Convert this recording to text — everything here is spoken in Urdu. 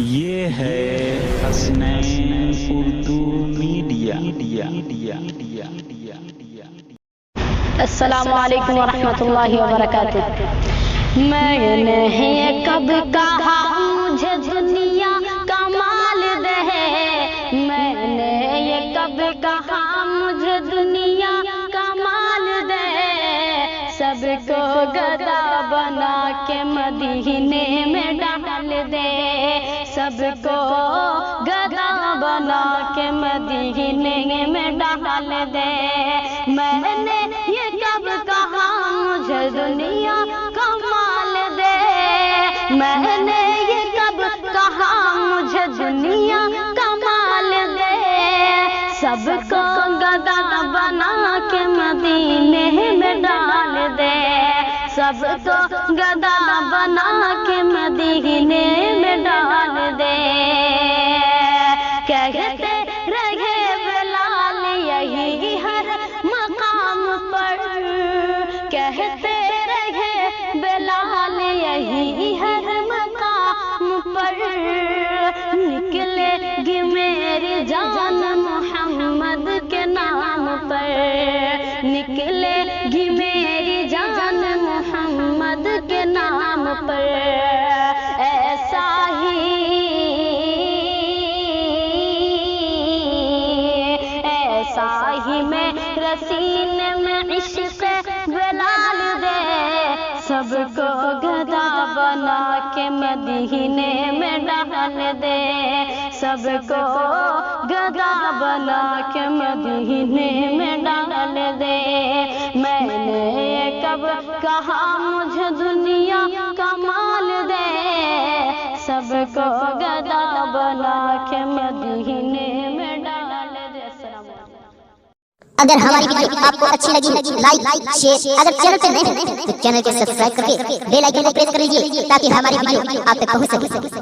یہ ہے حسنین اردو میڈیا۔ السلام علیکم ورحمۃ اللہ وبرکاتہ۔ میں نے کب کہا مجھے دنیا کا مال دے، میں نے کب کہا مجھے دنیا کا مال دے، سب کو گدا بنا کے مدینے میں ڈال دے، سب کو گدا بنا کے مدینے میں ڈال دے۔ میں نے یہ کب کہا مجھے دنیا کا مال دے، میں نے یہ کب کہا مجھے دنیا کا مال دے، سب کو گدا بنا کے مدینے میں ڈال دے، سب کو گدا بنا کے مدینے میں ڈال دے۔ کہتے رہے بلال یہی ہر مقام پر، کہتے رہے بلال یہی ہر مقام پر، نکلے گی میری جان محمد کے نام پر، نکلے گی میری جان محمد کے نام پر۔ ایسا ہی میرے سینے میں عشق بلال دے، سب کو گدا بنا کے مدینے میں ڈال دے، سب کو گدا بنا کے مدینے میں ڈال دے۔ میں نے کب کہا مجھے دنیا کا مال دے، سب کو گدا بنا کے مدینے میں ڈال دے۔ السلام علیکم۔ اگر ہماری ویڈیو آپ کو اچھی لگی لائک شیئر، اگر چینل پہ نئے ہیں تو چینل کو سبسکرائب کر کے بیل آئیکن کو پریس کر لیجیے تاکہ ہماری ویڈیو آپ تک پہنچ سکے۔